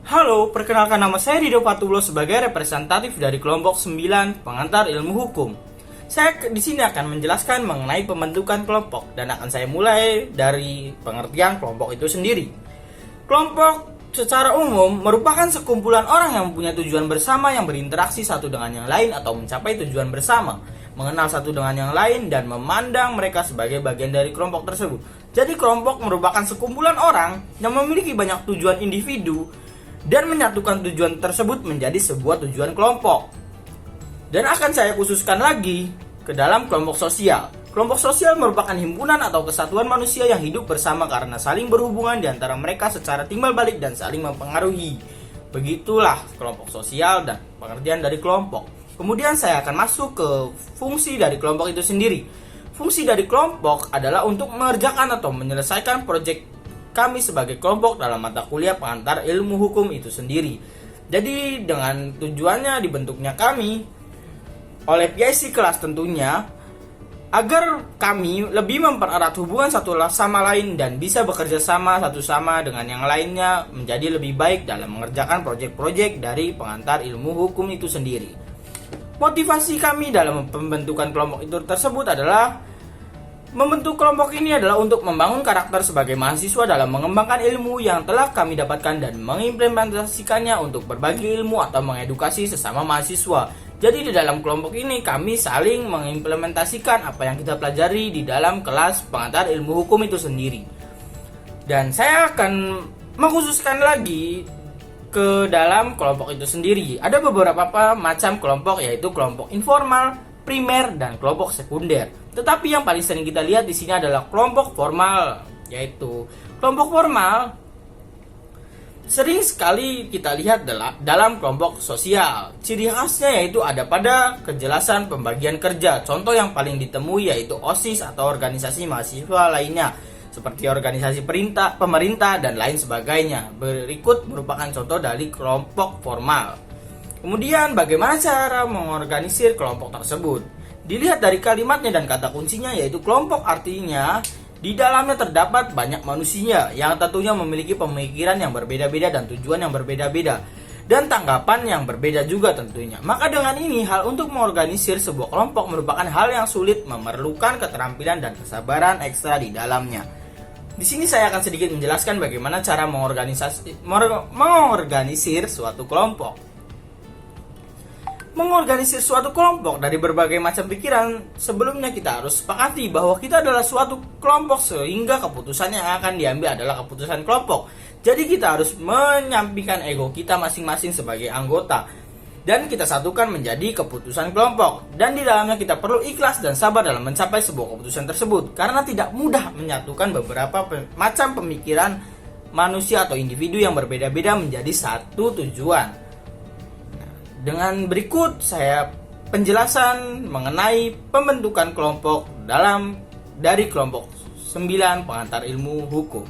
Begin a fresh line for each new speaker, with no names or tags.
Halo, perkenalkan nama saya Rido Fatullah sebagai representatif dari kelompok 9 pengantar ilmu hukum. Saya di sini akan menjelaskan mengenai pembentukan kelompok dan akan saya mulai dari pengertian kelompok itu sendiri. Kelompok secara umum merupakan sekumpulan orang yang mempunyai tujuan bersama yang berinteraksi satu dengan yang lain atau mencapai tujuan bersama, mengenal satu dengan yang lain dan memandang mereka sebagai bagian dari kelompok tersebut. Jadi kelompok merupakan sekumpulan orang yang memiliki banyak tujuan individu dan menyatukan tujuan tersebut menjadi sebuah tujuan kelompok. Dan akan saya khususkan lagi ke dalam kelompok sosial. Kelompok sosial merupakan himpunan atau kesatuan manusia yang hidup bersama karena saling berhubungan di antara mereka secara timbal balik dan saling mempengaruhi. Begitulah kelompok sosial dan pengertian dari kelompok. Kemudian saya akan masuk ke fungsi dari kelompok itu sendiri. Fungsi dari kelompok adalah untuk mengerjakan atau menyelesaikan proyek kami sebagai kelompok dalam mata kuliah pengantar ilmu hukum itu sendiri. Jadi dengan tujuannya dibentuknya kami oleh PIC kelas tentunya agar kami lebih mempererat hubungan satu sama lain dan bisa bekerja sama satu sama dengan yang lainnya menjadi lebih baik dalam mengerjakan proyek-proyek dari pengantar ilmu hukum itu sendiri. Motivasi kami dalam pembentukan kelompok itu tersebut adalah membentuk kelompok ini adalah untuk membangun karakter sebagai mahasiswa dalam mengembangkan ilmu yang telah kami dapatkan dan mengimplementasikannya untuk berbagi ilmu atau mengedukasi sesama mahasiswa. Jadi di dalam kelompok ini kami saling mengimplementasikan apa yang kita pelajari di dalam kelas pengantar ilmu hukum itu sendiri. Dan saya akan mengkhususkan lagi ke dalam kelompok itu sendiri. Ada beberapa macam kelompok, yaitu kelompok informal, primer, dan kelompok sekunder. Tetapi yang paling sering kita lihat di sini adalah kelompok formal, yaitu kelompok formal sering sekali kita lihat dalam kelompok sosial. Ciri khasnya yaitu ada pada kejelasan pembagian kerja. Contoh yang paling ditemui yaitu OSIS atau organisasi mahasiswa lainnya, seperti organisasi pemerintah dan lain sebagainya. Berikut merupakan contoh dari kelompok formal. Kemudian bagaimana cara mengorganisir kelompok tersebut? Dilihat dari kalimatnya dan kata kuncinya, yaitu kelompok artinya di dalamnya terdapat banyak manusia yang tentunya memiliki pemikiran yang berbeda-beda dan tujuan yang berbeda-beda dan tanggapan yang berbeda juga tentunya. Maka dengan ini hal untuk mengorganisir sebuah kelompok merupakan hal yang sulit, memerlukan keterampilan dan kesabaran ekstra di dalamnya. Di sini saya akan sedikit menjelaskan bagaimana cara mengorganisir suatu kelompok. Mengorganisir suatu kelompok dari berbagai macam pikiran, sebelumnya kita harus sepakati bahwa kita adalah suatu kelompok sehingga keputusan yang akan diambil adalah keputusan kelompok. Jadi kita harus menyampingkan ego kita masing-masing sebagai anggota dan kita satukan menjadi keputusan kelompok. Dan di dalamnya kita perlu ikhlas dan sabar dalam mencapai sebuah keputusan tersebut, karena tidak mudah menyatukan beberapa macam pemikiran manusia atau individu yang berbeda-beda menjadi satu tujuan. Dengan berikut saya penjelasan mengenai pembentukan kelompok dari kelompok 9 pengantar ilmu hukum.